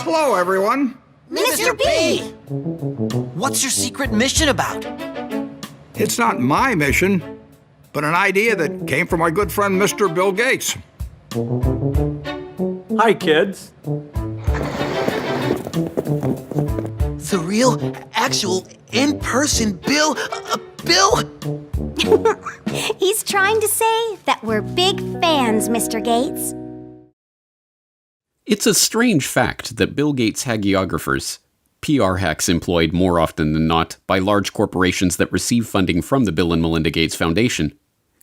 Hello, everyone. Mr. B! What's your secret mission about? It's not my mission, but an idea that came from my good friend, Mr. Bill Gates. Hi, kids. The real, actual, in-person Bill? Bill? He's trying to say that we're big fans, Mr. Gates. It's a strange fact that Bill Gates' hagiographers, PR hacks employed more often than not by large corporations that receive funding from the Bill and Melinda Gates Foundation,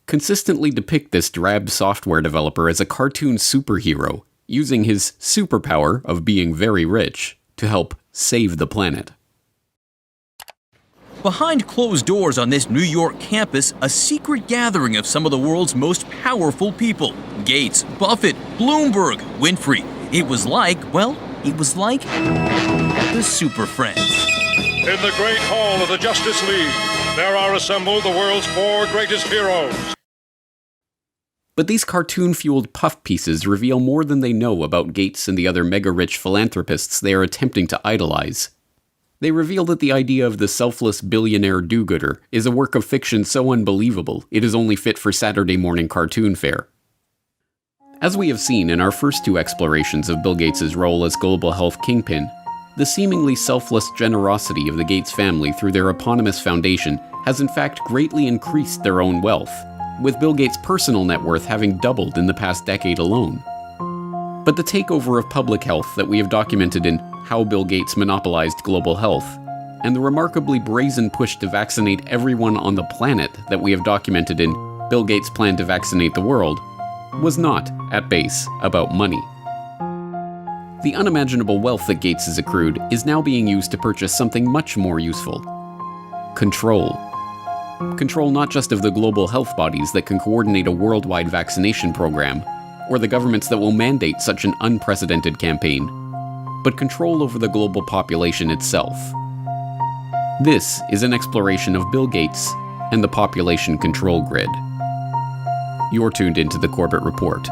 consistently depict this drab software developer as a cartoon superhero, using his superpower of being very rich to help save the planet. Behind closed doors on this New York campus, a secret gathering of some of the world's most powerful people. Gates, Buffett, Bloomberg, Winfrey. It was like the Super Friends. In the great hall of the Justice League, there are assembled the world's 4 greatest heroes. But these cartoon-fueled puff pieces reveal more than they know about Gates and the other mega-rich philanthropists they are attempting to idolize. They reveal that the idea of the selfless billionaire do-gooder is a work of fiction so unbelievable it is only fit for Saturday morning cartoon fare. As we have seen in our first 2 explorations of Bill Gates' role as global health kingpin, the seemingly selfless generosity of the Gates family through their eponymous foundation has in fact greatly increased their own wealth, with Bill Gates' personal net worth having doubled in the past decade alone. But the takeover of public health that we have documented in How Bill Gates Monopolized Global Health, and the remarkably brazen push to vaccinate everyone on the planet that we have documented in Bill Gates' Plan to Vaccinate the World, was not, at base, about money. The unimaginable wealth that Gates has accrued is now being used to purchase something much more useful. Control. Control not just of the global health bodies that can coordinate a worldwide vaccination program, or the governments that will mandate such an unprecedented campaign, but control over the global population itself. This is an exploration of Bill Gates and the population control grid. You're tuned into the Corbett Report.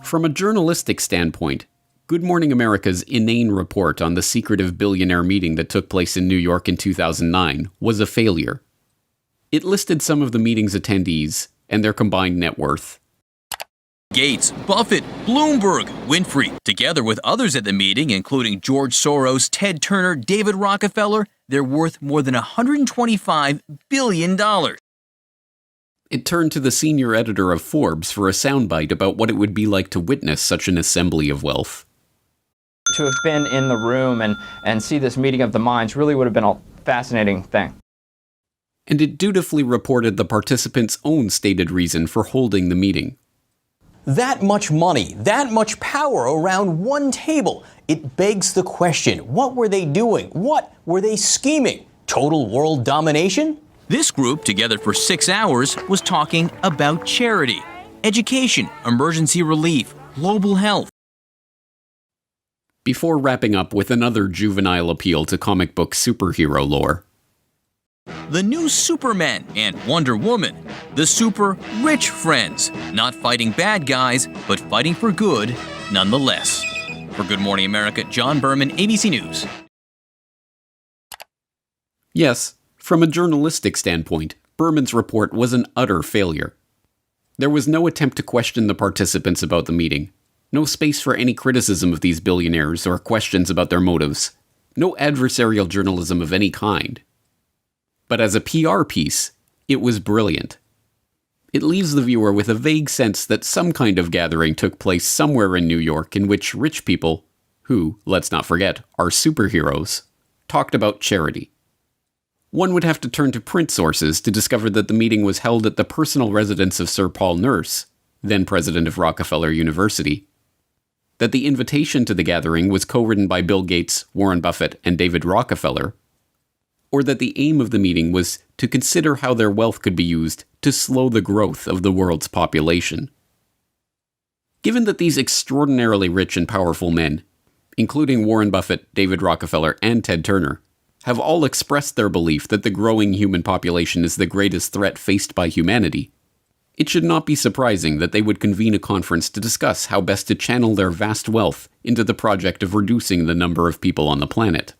From a journalistic standpoint, Good Morning America's inane report on the secretive billionaire meeting that took place in New York in 2009 was a failure. It listed some of the meeting's attendees and their combined net worth. Gates, Buffett, Bloomberg, Winfrey, together with others at the meeting, including George Soros, Ted Turner, David Rockefeller, they're worth more than $125 billion. It turned to the senior editor of Forbes for a soundbite about what it would be like to witness such an assembly of wealth. To have been in the room and see this meeting of the minds really would have been a fascinating thing. And it dutifully reported the participants' own stated reason for holding the meeting. That much money, that much power around one table. It begs the question, what were they doing? What were they scheming? Total world domination? This group, together for 6 hours, was talking about charity, education, emergency relief, global health. Before wrapping up with another juvenile appeal to comic book superhero lore. The new Superman and Wonder Woman, the super rich friends, not fighting bad guys, but fighting for good nonetheless. For Good Morning America, John Berman, ABC News. Yes, from a journalistic standpoint, Berman's report was an utter failure. There was no attempt to question the participants about the meeting, no space for any criticism of these billionaires or questions about their motives, no adversarial journalism of any kind. But as a PR piece, it was brilliant. It leaves the viewer with a vague sense that some kind of gathering took place somewhere in New York in which rich people, who, let's not forget, are superheroes, talked about charity. One would have to turn to print sources to discover that the meeting was held at the personal residence of Sir Paul Nurse, then president of Rockefeller University, that the invitation to the gathering was co-written by Bill Gates, Warren Buffett, and David Rockefeller, or that the aim of the meeting was to consider how their wealth could be used to slow the growth of the world's population. Given that these extraordinarily rich and powerful men, including Warren Buffett, David Rockefeller, and Ted Turner, have all expressed their belief that the growing human population is the greatest threat faced by humanity, it should not be surprising that they would convene a conference to discuss how best to channel their vast wealth into the project of reducing the number of people on the planet.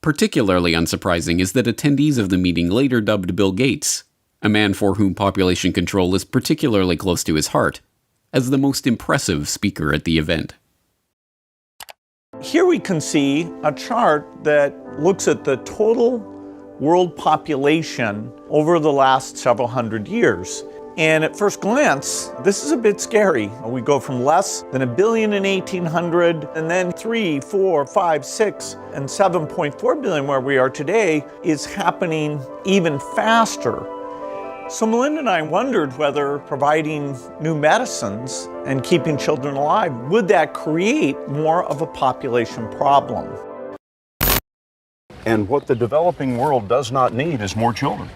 Particularly unsurprising is that attendees of the meeting later dubbed Bill Gates, a man for whom population control is particularly close to his heart, as the most impressive speaker at the event. Here we can see a chart that looks at the total world population over the last several hundred years. And at first glance, this is a bit scary. We go from less than 1 billion in 1800, and then 3, 4, 5, 6, and 7.4 billion where we are today is happening even faster. So Melinda and I wondered whether providing new medicines and keeping children alive, would that create more of a population problem? And what the developing world does not need is more children.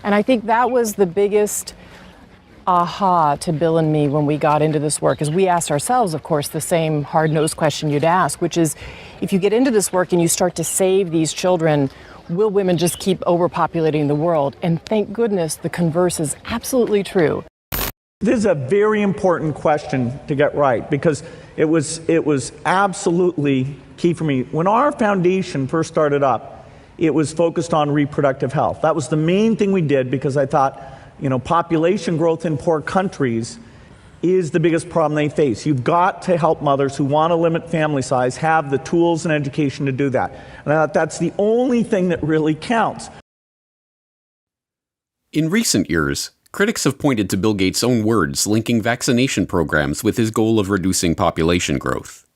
And I think that was the biggest aha to Bill and me when we got into this work, is we asked ourselves, of course, the same hard-nosed question you'd ask, which is, if you get into this work and you start to save these children, will women just keep overpopulating the world? And thank goodness the converse is absolutely true. This is a very important question to get right, because it was absolutely key for me. When our foundation first started up, it was focused on reproductive health. That was the main thing we did, because I thought, population growth in poor countries is the biggest problem they face. You've got to help mothers who want to limit family size have the tools and education to do that. And I thought that's the only thing that really counts. In recent years, critics have pointed to Bill Gates' own words linking vaccination programs with his goal of reducing population growth.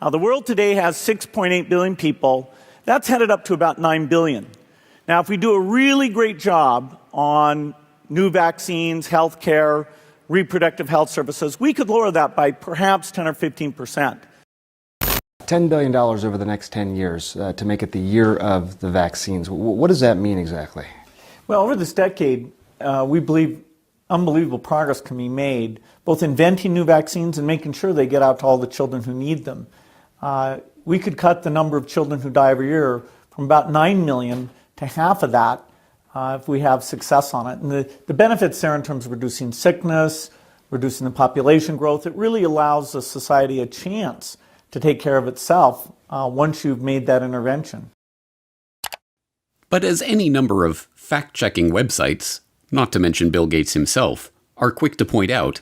Now, the world today has 6.8 billion people. That's headed up to about 9 billion. Now, if we do a really great job on new vaccines, healthcare, reproductive health services, we could lower that by perhaps 10 or 15%. $10 billion over the next 10 years to make it the year of the vaccines. What does that mean exactly? Well, over this decade, we believe unbelievable progress can be made, both inventing new vaccines and making sure they get out to all the children who need them. We could cut the number of children who die every year from about 9 million to half of that if we have success on it. And the benefits there in terms of reducing sickness, reducing the population growth, it really allows the society a chance to take care of itself once you've made that intervention. But as any number of fact-checking websites, not to mention Bill Gates himself, are quick to point out,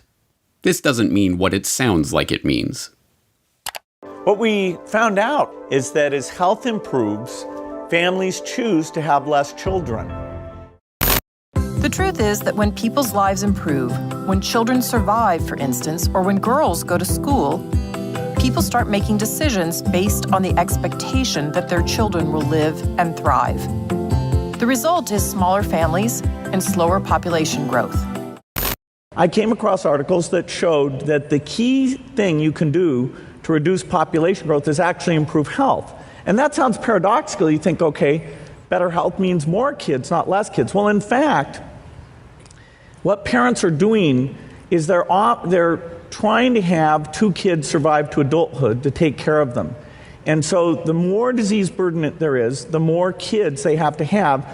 this doesn't mean what it sounds like it means. What we found out is that as health improves, families choose to have less children. The truth is that when people's lives improve, when children survive, for instance, or when girls go to school, people start making decisions based on the expectation that their children will live and thrive. The result is smaller families and slower population growth. I came across articles that showed that the key thing you can do to reduce population growth is actually improve health. And that sounds paradoxical. You think, okay, better health means more kids, not less kids. Well, in fact, what parents are doing is they're trying to have 2 kids survive to adulthood to take care of them. And so the more disease burden there is, the more kids they have to have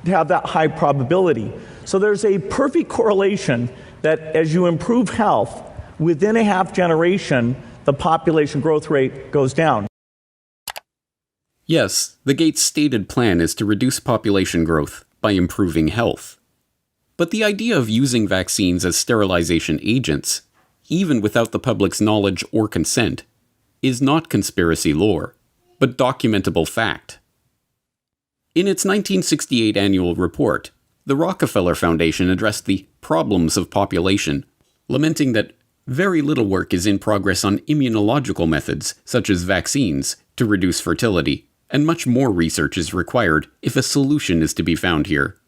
that high probability. So there's a perfect correlation that as you improve health, within a half generation, the population growth rate goes down. Yes, the Gates' stated plan is to reduce population growth by improving health. But the idea of using vaccines as sterilization agents, even without the public's knowledge or consent, is not conspiracy lore, but documentable fact. In its 1968 annual report, the Rockefeller Foundation addressed the problems of population, lamenting that very little work is in progress on immunological methods, such as vaccines, to reduce fertility, and much more research is required if a solution is to be found here.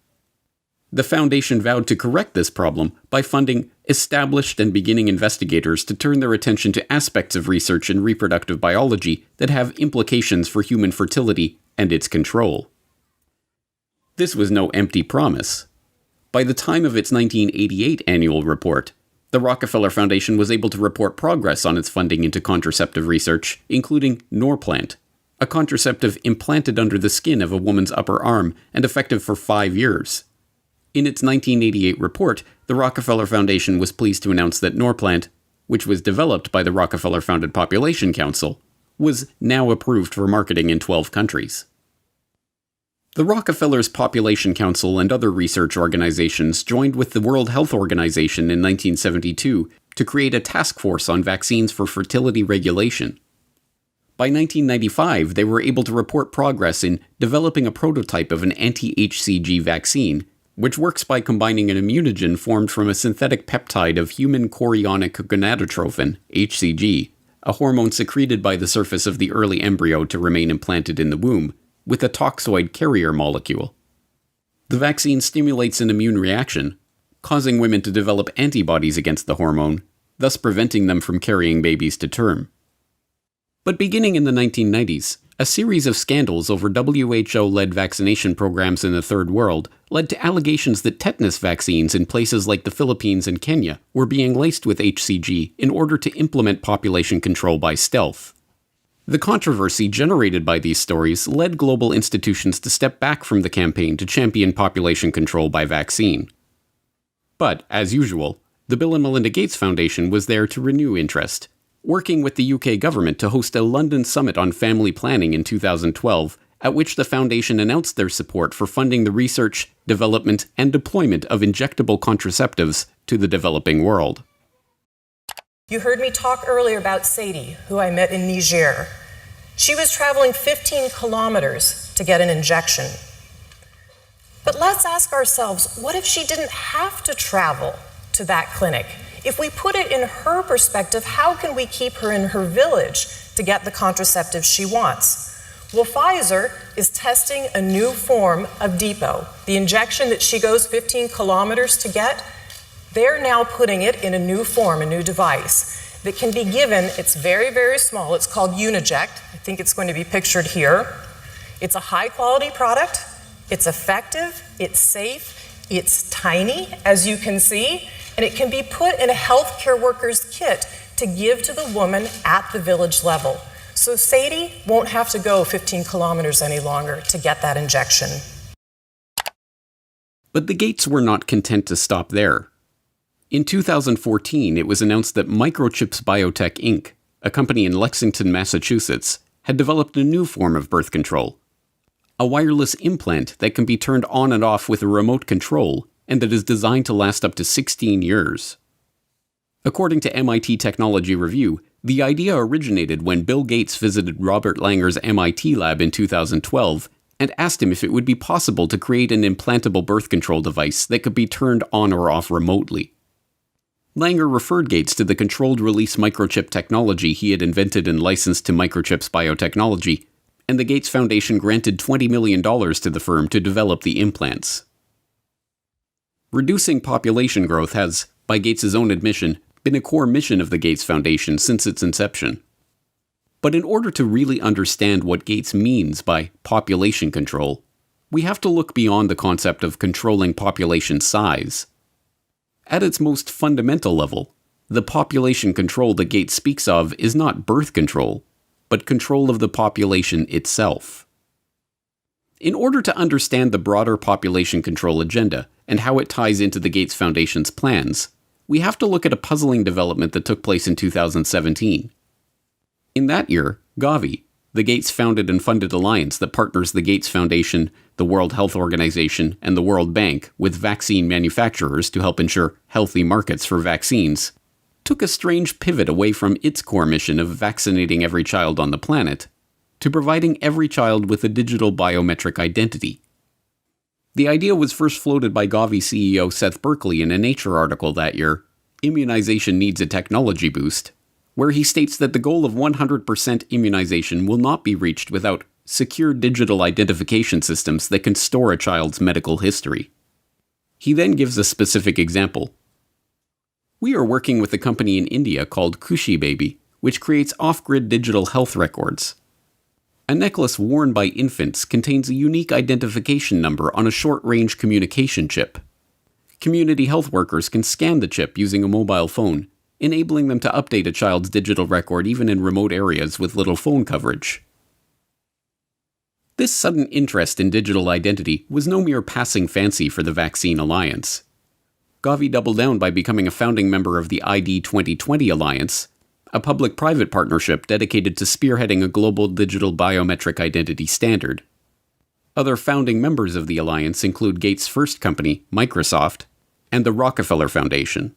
The Foundation vowed to correct this problem by funding established and beginning investigators to turn their attention to aspects of research in reproductive biology that have implications for human fertility and its control. This was no empty promise. By the time of its 1988 annual report, the Rockefeller Foundation was able to report progress on its funding into contraceptive research, including Norplant, a contraceptive implanted under the skin of a woman's upper arm and effective for 5 years. In its 1988 report, the Rockefeller Foundation was pleased to announce that Norplant, which was developed by the Rockefeller-founded Population Council, was now approved for marketing in 12 countries. The Rockefeller's Population Council and other research organizations joined with the World Health Organization in 1972 to create a task force on vaccines for fertility regulation. By 1995, they were able to report progress in developing a prototype of an anti-HCG vaccine, which works by combining an immunogen formed from a synthetic peptide of human chorionic gonadotrophin, HCG, a hormone secreted by the surface of the early embryo to remain implanted in the womb, with a toxoid carrier molecule. The vaccine stimulates an immune reaction, causing women to develop antibodies against the hormone, thus preventing them from carrying babies to term. But beginning in the 1990s, a series of scandals over WHO-led vaccination programs in the Third World led to allegations that tetanus vaccines in places like the Philippines and Kenya were being laced with HCG in order to implement population control by stealth. The controversy generated by these stories led global institutions to step back from the campaign to champion population control by vaccine. But, as usual, the Bill and Melinda Gates Foundation was there to renew interest, working with the UK government to host a London summit on family planning in 2012, at which the foundation announced their support for funding the research, development, and deployment of injectable contraceptives to the developing world. You heard me talk earlier about Sadie, who I met in Niger. She was traveling 15 kilometers to get an injection. But let's ask ourselves, what if she didn't have to travel to that clinic? If we put it in her perspective, how can we keep her in her village to get the contraceptive she wants? Well, Pfizer is testing a new form of depot. The injection that she goes 15 kilometers to get, they're now putting it in a new form, a new device that can be given. It's very, very small. It's called Uniject. I think it's going to be pictured here. It's a high-quality product. It's effective. It's safe. It's tiny, as you can see. And it can be put in a healthcare worker's kit to give to the woman at the village level. So Sadie won't have to go 15 kilometers any longer to get that injection. But the Gates were not content to stop there. In 2014, it was announced that Microchips Biotech Inc., a company in Lexington, Massachusetts, had developed a new form of birth control. A wireless implant that can be turned on and off with a remote control and that is designed to last up to 16 years. According to MIT Technology Review, the idea originated when Bill Gates visited Robert Langer's MIT lab in 2012 and asked him if it would be possible to create an implantable birth control device that could be turned on or off remotely. Langer referred Gates to the controlled release microchip technology he had invented and licensed to Microchips Biotechnology, and the Gates Foundation granted $20 million to the firm to develop the implants. Reducing population growth has, by Gates' own admission, been a core mission of the Gates Foundation since its inception. But in order to really understand what Gates means by population control, we have to look beyond the concept of controlling population size. At its most fundamental level, the population control that Gates speaks of is not birth control, but control of the population itself. In order to understand the broader population control agenda and how it ties into the Gates Foundation's plans, we have to look at a puzzling development that took place in 2017. In that year, Gavi, the Gates-founded and funded alliance that partners the Gates Foundation, the World Health Organization, and the World Bank with vaccine manufacturers to help ensure healthy markets for vaccines, took a strange pivot away from its core mission of vaccinating every child on the planet to providing every child with a digital biometric identity. The idea was first floated by Gavi CEO Seth Berkley in a Nature article that year, Immunization Needs a Technology Boost, where he states that the goal of 100% immunization will not be reached without secure digital identification systems that can store a child's medical history. He then gives a specific example. We are working with a company in India called Kushi Baby, which creates off-grid digital health records. A necklace worn by infants contains a unique identification number on a short-range communication chip. Community health workers can scan the chip using a mobile phone, enabling them to update a child's digital record even in remote areas with little phone coverage. This sudden interest in digital identity was no mere passing fancy for the Vaccine Alliance. Gavi doubled down by becoming a founding member of the ID 2020 Alliance, a public-private partnership dedicated to spearheading a global digital biometric identity standard. Other founding members of the alliance include Gates' first company, Microsoft, and the Rockefeller Foundation.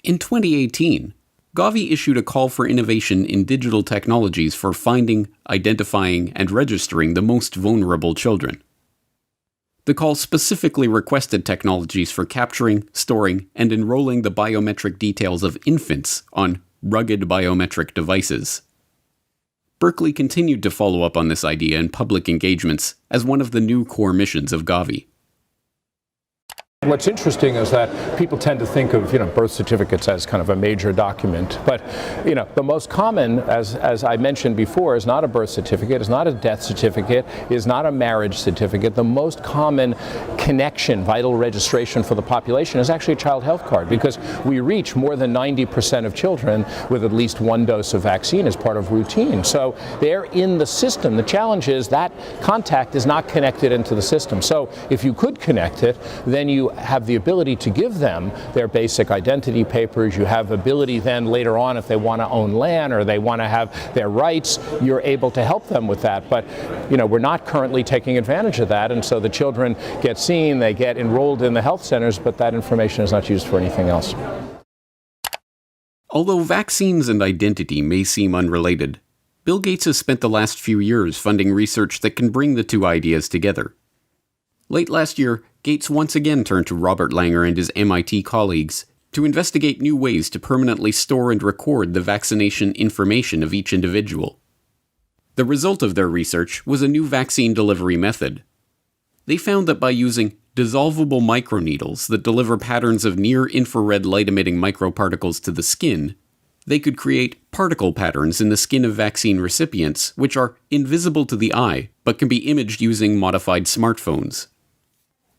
In 2018, Gavi issued a call for innovation in digital technologies for finding, identifying, and registering the most vulnerable children. The call specifically requested technologies for capturing, storing, and enrolling the biometric details of infants on rugged biometric devices. Berkeley continued to follow up on this idea in public engagements as one of the new core missions of Gavi. What's interesting is that people tend to think of, birth certificates as kind of a major document, but, the most common, as I mentioned before, is not a birth certificate, is not a death certificate, is not a marriage certificate. The most common connection, vital registration for the population is actually a child health card, because we reach more than 90% of children with at least one dose of vaccine as part of routine. So they're in the system. The challenge is that contact is not connected into the system. So if you could connect it, then you have the ability to give them their basic identity papers. You have ability then later on, if they want to own land or they want to have their rights, you're able to help them with that. But we're not currently taking advantage of that, and so the children get seen, they get enrolled in the health centers, but that information is not used for anything else. Although vaccines and identity may seem unrelated, Bill Gates has spent the last few years funding research that can bring the two ideas together. Late last year, Gates once again turned to Robert Langer and his MIT colleagues to investigate new ways to permanently store and record the vaccination information of each individual. The result of their research was a new vaccine delivery method. They found that by using dissolvable microneedles that deliver patterns of near-infrared light-emitting microparticles to the skin, they could create particle patterns in the skin of vaccine recipients which are invisible to the eye but can be imaged using modified smartphones.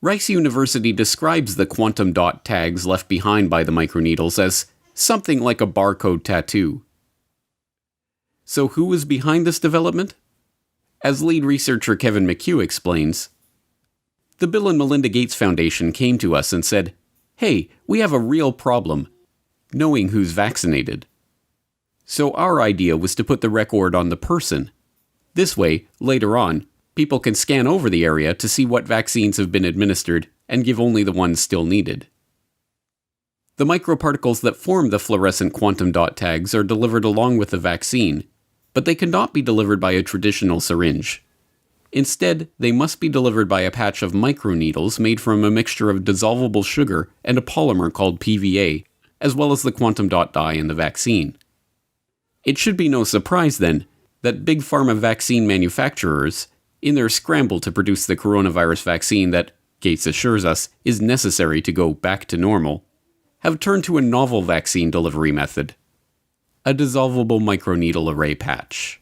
Rice University describes the quantum dot tags left behind by the microneedles as something like a barcode tattoo. So who was behind this development? As lead researcher Kevin McHugh explains, the Bill and Melinda Gates Foundation came to us and said, "Hey, we have a real problem, knowing who's vaccinated." So our idea was to put the record on the person. This way, later on, people can scan over the area to see what vaccines have been administered and give only the ones still needed. The microparticles that form the fluorescent quantum dot tags are delivered along with the vaccine, but they cannot be delivered by a traditional syringe. Instead, they must be delivered by a patch of microneedles made from a mixture of dissolvable sugar and a polymer called PVA, as well as the quantum dot dye in the vaccine. It should be no surprise, then, that big pharma vaccine manufacturers, in their scramble to produce the coronavirus vaccine that, Gates assures us, is necessary to go back to normal, have turned to a novel vaccine delivery method: a dissolvable microneedle array patch.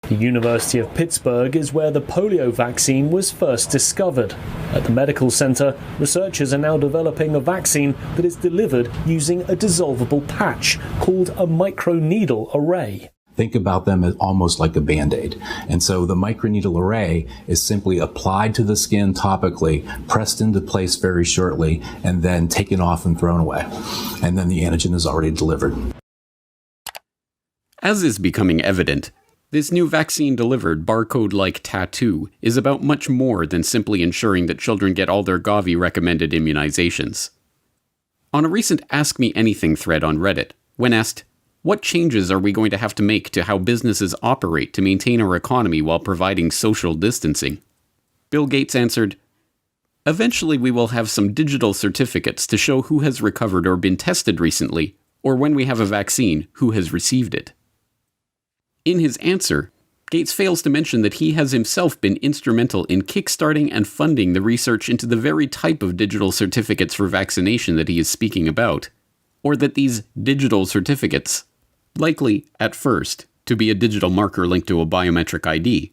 The University of Pittsburgh is where the polio vaccine was first discovered. At the medical center, researchers are now developing a vaccine that is delivered using a dissolvable patch called a microneedle array. Think about them as almost like a Band-Aid. And so the microneedle array is simply applied to the skin topically, pressed into place very shortly, and then taken off and thrown away. And then the antigen is already delivered. As is becoming evident, this new vaccine-delivered barcode-like tattoo is about much more than simply ensuring that children get all their Gavi-recommended immunizations. On a recent Ask Me Anything thread on Reddit, when asked, "What changes are we going to have to make to how businesses operate to maintain our economy while providing social distancing?" Bill Gates answered, "Eventually we will have some digital certificates to show who has recovered or been tested recently, or when we have a vaccine, who has received it." In his answer, Gates fails to mention that he has himself been instrumental in kickstarting and funding the research into the very type of digital certificates for vaccination that he is speaking about, or that these digital certificates, likely, at first, to be a digital marker linked to a biometric ID,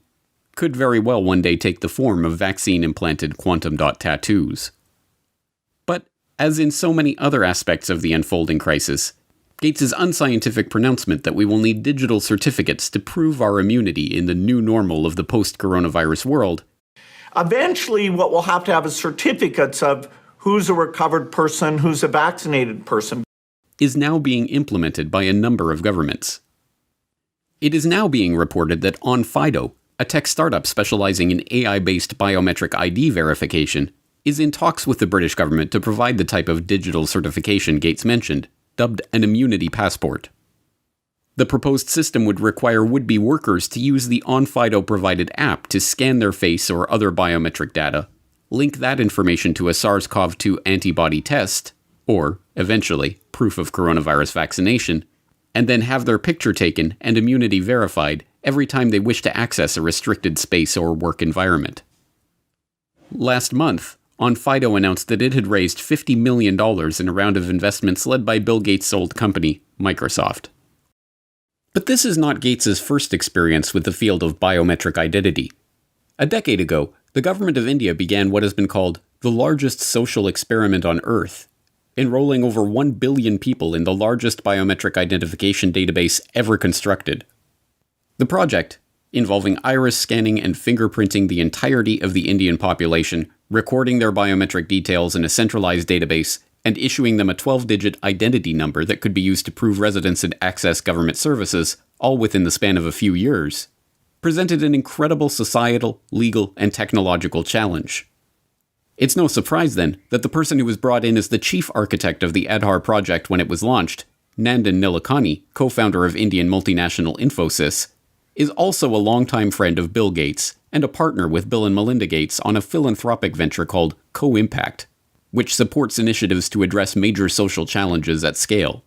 could very well one day take the form of vaccine-implanted quantum dot tattoos. But, as in so many other aspects of the unfolding crisis, Gates' unscientific pronouncement that we will need digital certificates to prove our immunity in the new normal of the post-coronavirus world. Eventually, what we'll have to have is certificates of who's a recovered person, who's a vaccinated person. Is now being implemented by a number of governments. It is now being reported that OnFido, a tech startup specializing in AI-based biometric ID verification, is in talks with the British government to provide the type of digital certification Gates mentioned, dubbed an immunity passport. The proposed system would require would-be workers to use the OnFido-provided app to scan their face or other biometric data, link that information to a SARS-CoV-2 antibody test, or, eventually, proof of coronavirus vaccination, and then have their picture taken and immunity verified every time they wish to access a restricted space or work environment. Last month, OnFido announced that it had raised $50 million in a round of investments led by Bill Gates' old company, Microsoft. But this is not Gates' first experience with the field of biometric identity. A decade ago, the government of India began what has been called the largest social experiment on Earth, enrolling over 1 billion people in the largest biometric identification database ever constructed. The project, involving iris scanning and fingerprinting the entirety of the Indian population, recording their biometric details in a centralized database, and issuing them a 12-digit identity number that could be used to prove residence and access government services, all within the span of a few years, presented an incredible societal, legal, and technological challenge. It's no surprise, then, that the person who was brought in as the chief architect of the Aadhaar project when it was launched, Nandan Nilekani, co-founder of Indian multinational Infosys, is also a longtime friend of Bill Gates and a partner with Bill and Melinda Gates on a philanthropic venture called Co-Impact, which supports initiatives to address major social challenges at scale.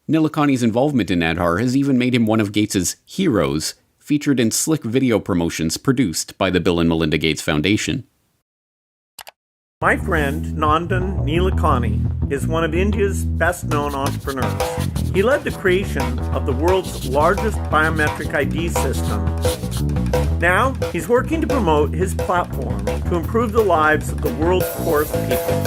Nilekani's involvement in Aadhaar has even made him one of Gates' heroes, featured in slick video promotions produced by the Bill and Melinda Gates Foundation. My friend, Nandan Nilekani, is one of India's best-known entrepreneurs. He led the creation of the world's largest biometric ID system. Now, he's working to promote his platform to improve the lives of the world's poorest people.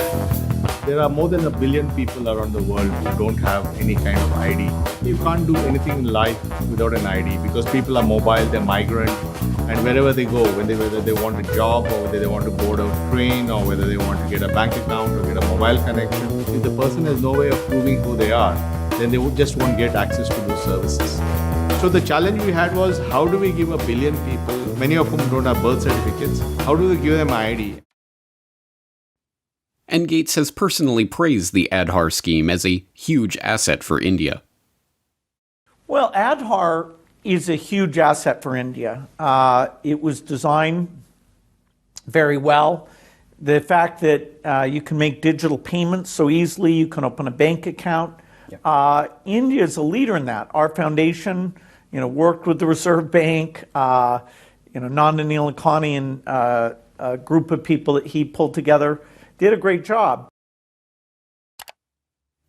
There are more than 1 billion people around the world who don't have any kind of ID. You can't do anything in life without an ID because people are mobile, they're migrant, and wherever they go, whether they want a job or whether they want to board a train or whether they want to get a bank account or get a mobile connection, if the person has no way of proving who they are, then they just won't get access to those services. So the challenge we had was, how do we give 1 billion people, many of whom don't have birth certificates, how do we give them ID? And Gates has personally praised the Aadhaar scheme as a huge asset for India. Well, Aadhaar is a huge asset for India. It was designed very well. The fact that you can make digital payments so easily, you can open a bank account. India is a leader in that. Our foundation, worked with the Reserve Bank. Nandan Nilekani and a group of people that he pulled together did a great job.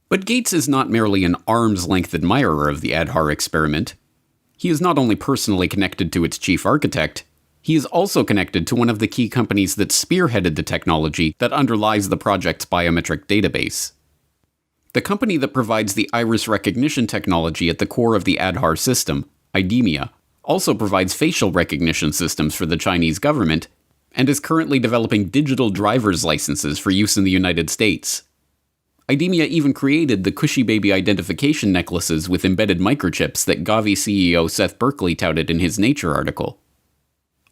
But Gates is not merely an arm's-length admirer of the Aadhaar experiment. He is not only personally connected to its chief architect, he is also connected to one of the key companies that spearheaded the technology that underlies the project's biometric database. The company that provides the iris recognition technology at the core of the Aadhaar system, IDEMIA, also provides facial recognition systems for the Chinese government and is currently developing digital driver's licenses for use in the United States. IDEMIA even created the Cushy Baby identification necklaces with embedded microchips that Gavi CEO Seth Berkley touted in his Nature article.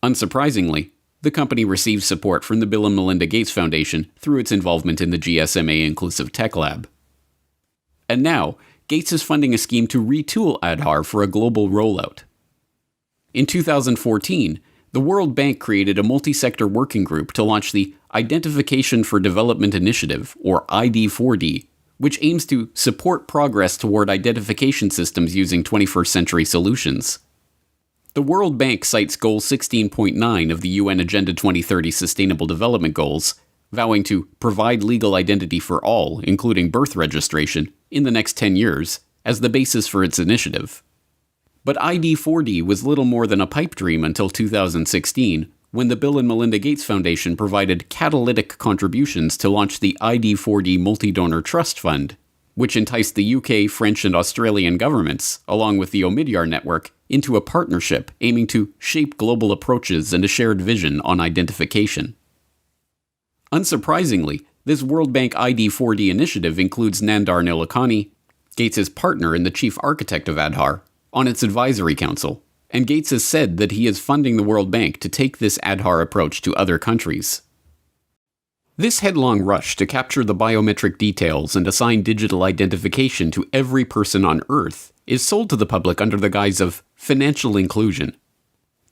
Unsurprisingly, the company receives support from the Bill and Melinda Gates Foundation through its involvement in the GSMA Inclusive Tech Lab. And now, Gates is funding a scheme to retool Aadhaar for a global rollout. In 2014, the World Bank created a multi-sector working group to launch the Identification for Development Initiative, or ID4D, which aims to support progress toward identification systems using 21st century solutions. The World Bank cites Goal 16.9 of the UN Agenda 2030 Sustainable Development Goals, vowing to provide legal identity for all, including birth registration, in the next 10 years, as the basis for its initiative. But ID4D was little more than a pipe dream until 2016, when the Bill and Melinda Gates Foundation provided catalytic contributions to launch the ID4D Multi-Donor Trust Fund, which enticed the UK, French, and Australian governments, along with the Omidyar network, into a partnership aiming to shape global approaches and a shared vision on identification. Unsurprisingly, this World Bank ID4D initiative includes Nandar Nilekani, Gates' partner and the chief architect of Aadhaar, on its advisory council, and Gates has said that he is funding the World Bank to take this Aadhaar approach to other countries. This headlong rush to capture the biometric details and assign digital identification to every person on Earth is sold to the public under the guise of financial inclusion.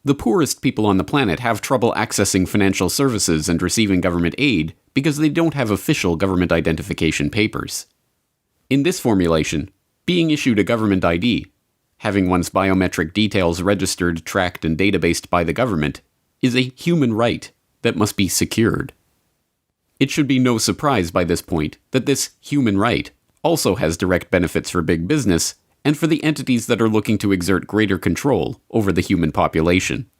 The poorest people on the planet have trouble accessing financial services and receiving government aid because they don't have official government identification papers. In this formulation, being issued a government ID, having one's biometric details registered, tracked, and databased by the government, is a human right that must be secured. It should be no surprise by this point that this human right also has direct benefits for big business and for the entities that are looking to exert greater control over the human population.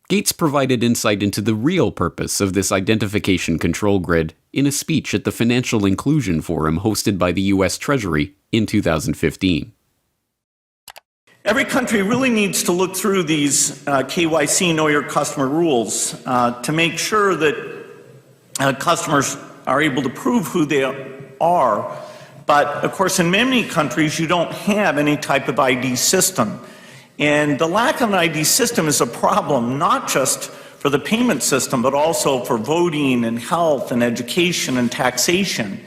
Gates provided insight into the real purpose of this identification control grid in a speech at the Financial Inclusion Forum hosted by the US Treasury in 2015. Every country really needs to look through these KYC Know Your Customer rules to make sure that customers are able to prove who they are. But of course, in many countries, you don't have any type of ID system. And the lack of an ID system is a problem, not just for the payment system, but also for voting and health and education and taxation.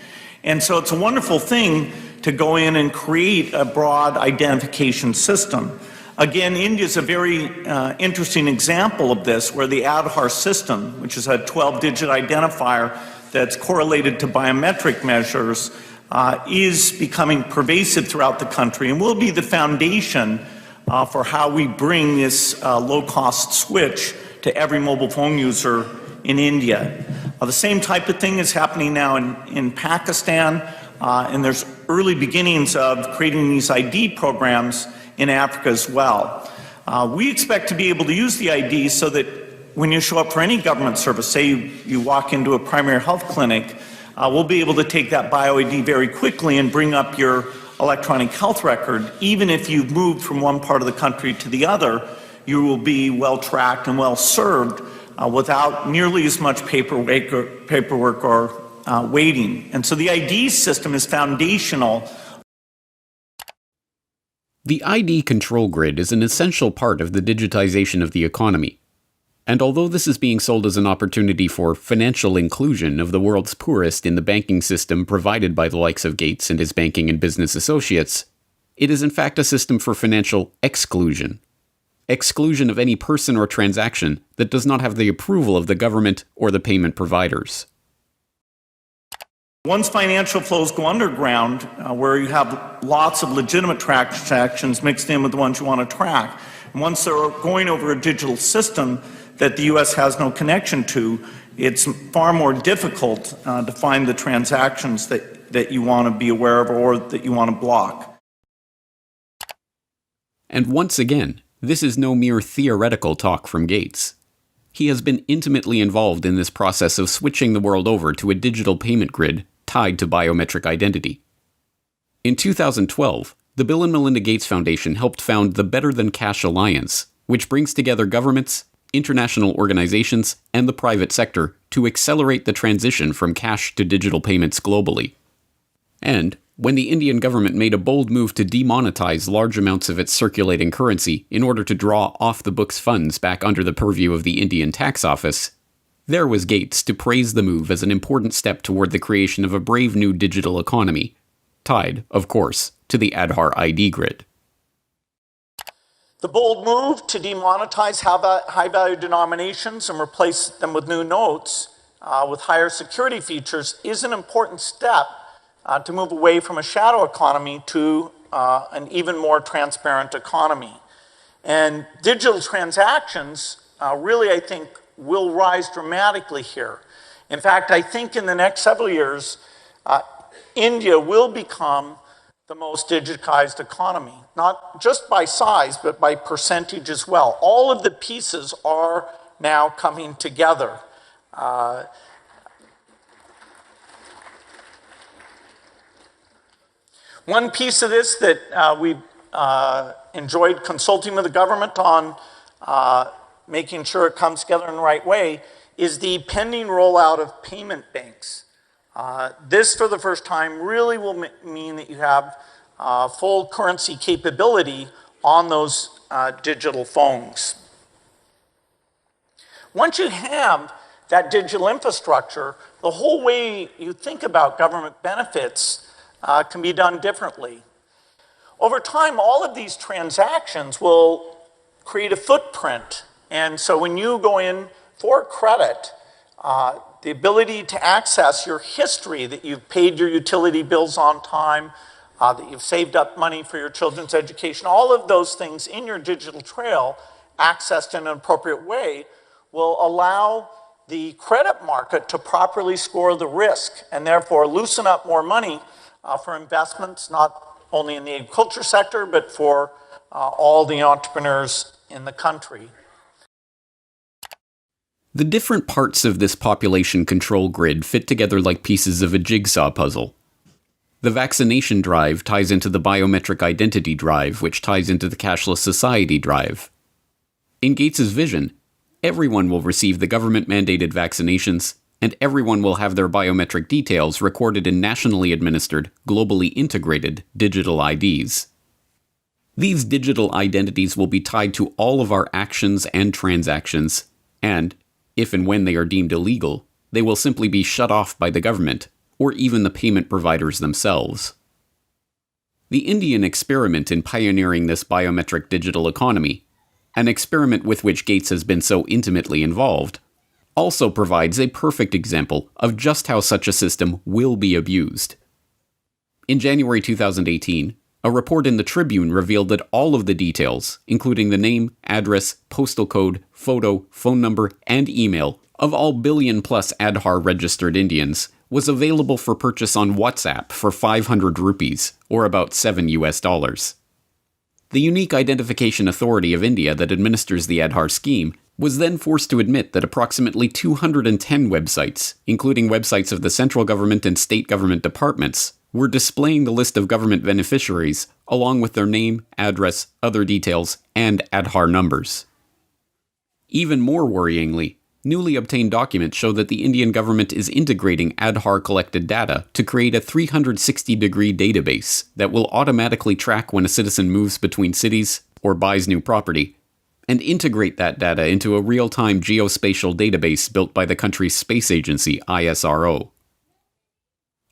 And so it's a wonderful thing to go in and create a broad identification system. Again, India is a very interesting example of this, where the Aadhaar system, which is a 12-digit identifier that's correlated to biometric measures, is becoming pervasive throughout the country and will be the foundation for how we bring this low-cost switch to every mobile phone user in India. The same type of thing is happening now in Pakistan, and there's early beginnings of creating these ID programs in Africa as well. We expect to be able to use the ID so that when you show up for any government service, say you walk into a primary health clinic, we'll be able to take that bio-ID very quickly and bring up your electronic health record. Even if you've moved from one part of the country to the other, you will be well tracked and well served without nearly as much paperwork or waiting. And so the ID system is foundational. The ID control grid is an essential part of the digitization of the economy. And although this is being sold as an opportunity for financial inclusion of the world's poorest in the banking system provided by the likes of Gates and his banking and business associates, it is in fact a system for financial exclusion. Exclusion of any person or transaction that does not have the approval of the government or the payment providers. Once financial flows go underground, where you have lots of legitimate transactions mixed in with the ones you want to track, and once they're going over a digital system that the U.S. has no connection to, it's far more difficult to find the transactions that you want to be aware of or that you want to block. And once again, this is no mere theoretical talk from Gates. He has been intimately involved in this process of switching the world over to a digital payment grid tied to biometric identity. In 2012, the Bill and Melinda Gates Foundation helped found the Better Than Cash Alliance, which brings together governments, international organizations, and the private sector to accelerate the transition from cash to digital payments globally. And when the Indian government made a bold move to demonetize large amounts of its circulating currency in order to draw off-the-books funds back under the purview of the Indian tax office, there was Gates to praise the move as an important step toward the creation of a brave new digital economy, tied, of course, to the Aadhaar ID grid. The bold move to demonetize high-value denominations and replace them with new notes with higher security features is an important step to move away from a shadow economy to an even more transparent economy. And digital transactions really, I think, will rise dramatically here. In fact, I think in the next several years, India will become the most digitized economy, not just by size, but by percentage as well. All of the pieces are now coming together. One piece of this that we've enjoyed consulting with the government on making sure it comes together in the right way is the pending rollout of payment banks. This, for the first time, really will mean that you have full currency capability on those digital phones. Once you have that digital infrastructure, the whole way you think about government benefits can be done differently. Over time, all of these transactions will create a footprint. And so when you go in for credit, the ability to access your history, that you've paid your utility bills on time, that you've saved up money for your children's education, all of those things in your digital trail, accessed in an appropriate way, will allow the credit market to properly score the risk and therefore loosen up more money for investments, not only in the agriculture sector, but for all the entrepreneurs in the country. The different parts of this population control grid fit together like pieces of a jigsaw puzzle. The vaccination drive ties into the biometric identity drive, which ties into the cashless society drive. In Gates's vision, everyone will receive the government-mandated vaccinations, and everyone will have their biometric details recorded in nationally administered, globally integrated digital IDs. These digital identities will be tied to all of our actions and transactions, and, if and when they are deemed illegal, they will simply be shut off by the government, or even the payment providers themselves. The Indian experiment in pioneering this biometric digital economy, an experiment with which Gates has been so intimately involved, also provides a perfect example of just how such a system will be abused. In January 2018, a report in the Tribune revealed that all of the details, including the name, address, postal code, photo, phone number, and email of all billion-plus Aadhaar-registered Indians, was available for purchase on WhatsApp for 500 rupees, or about $7. The Unique Identification Authority of India that administers the Aadhaar scheme was then forced to admit that approximately 210 websites, including websites of the central government and state government departments, were displaying the list of government beneficiaries along with their name, address, other details, and Aadhaar numbers. Even more worryingly, newly obtained documents show that the Indian government is integrating Aadhaar-collected data to create a 360-degree database that will automatically track when a citizen moves between cities or buys new property, and integrate that data into a real-time geospatial database built by the country's space agency, ISRO.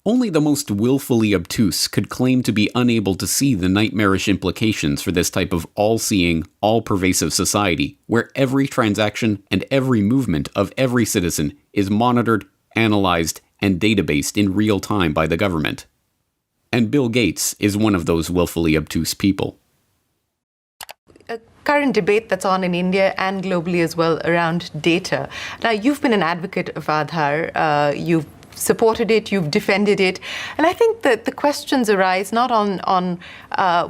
Only the most willfully obtuse could claim to be unable to see the nightmarish implications for this type of all-seeing, all-pervasive society, where every transaction and every movement of every citizen is monitored, analyzed, and databased in real time by the government. And Bill Gates is one of those willfully obtuse people. A current debate that's on in India and globally as well around data. Now, you've been an advocate of Aadhaar. You've supported it, you've defended it. And I think that the questions arise not on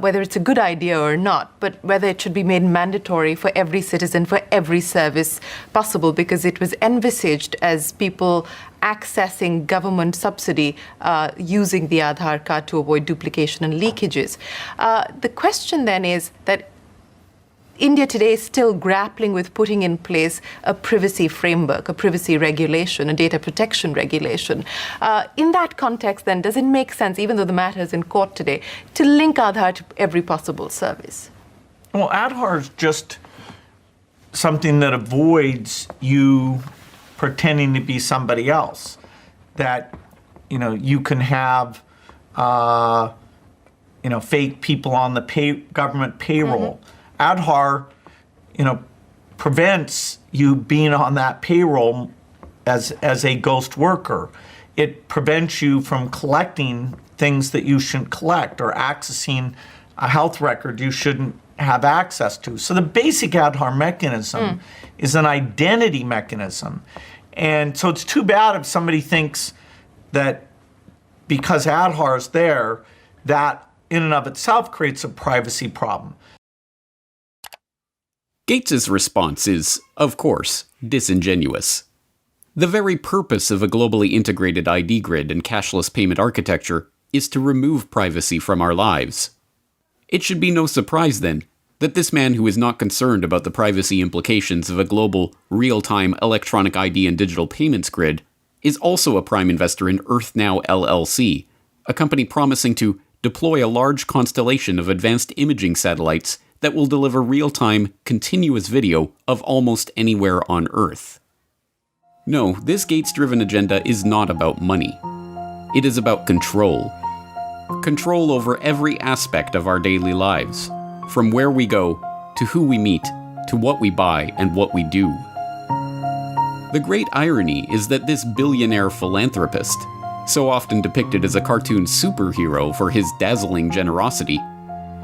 whether it's a good idea or not, but whether it should be made mandatory for every citizen, for every service possible, because it was envisaged as people accessing government subsidy using the Aadhaar card to avoid duplication and leakages. The question then is that India today is still grappling with putting in place a privacy framework, a privacy regulation, a data protection regulation. In that context, then, does it make sense, even though the matter is in court today, to link Aadhaar to every possible service? Well, Aadhaar is just something that avoids you pretending to be somebody else. That, you can have, fake people on the government payroll. Mm-hmm. Aadhaar, prevents you being on that payroll as a ghost worker. It prevents you from collecting things that you shouldn't collect or accessing a health record you shouldn't have access to. So the basic Aadhaar mechanism is an identity mechanism. And so it's too bad if somebody thinks that because Aadhaar is there, that in and of itself creates a privacy problem. Gates's response is, of course, disingenuous. The very purpose of a globally integrated ID grid and cashless payment architecture is to remove privacy from our lives. It should be no surprise, then, that this man who is not concerned about the privacy implications of a global, real-time electronic ID and digital payments grid is also a prime investor in EarthNow LLC, a company promising to deploy a large constellation of advanced imaging satellites that will deliver real-time, continuous video of almost anywhere on Earth. No, this Gates-driven agenda is not about money. It is about control. Control over every aspect of our daily lives, from where we go, to who we meet, to what we buy and what we do. The great irony is that this billionaire philanthropist, so often depicted as a cartoon superhero for his dazzling generosity,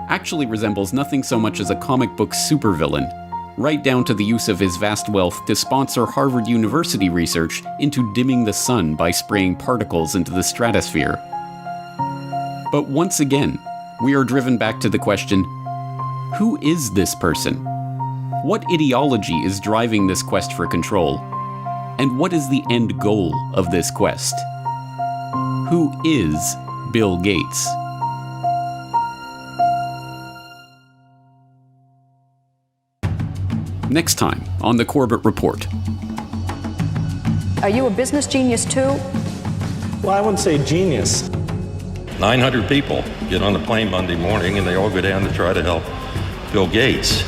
actually resembles nothing so much as a comic book supervillain, right down to the use of his vast wealth to sponsor Harvard University research into dimming the sun by spraying particles into the stratosphere. But once again, we are driven back to the question, who is this person? What ideology is driving this quest for control? And what is the end goal of this quest? Who is Bill Gates? Next time on the Corbett Report. Are you a business genius too? Well, I wouldn't say genius. 900 people get on the plane Monday morning and they all go down to try to help Bill Gates.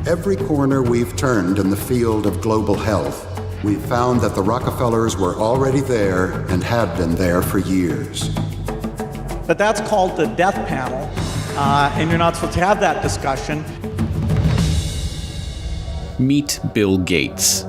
Every corner we've turned in the field of global health, we've found that the Rockefellers were already there and had been there for years. But that's called the death panel, and you're not supposed to have that discussion. Meet Bill Gates.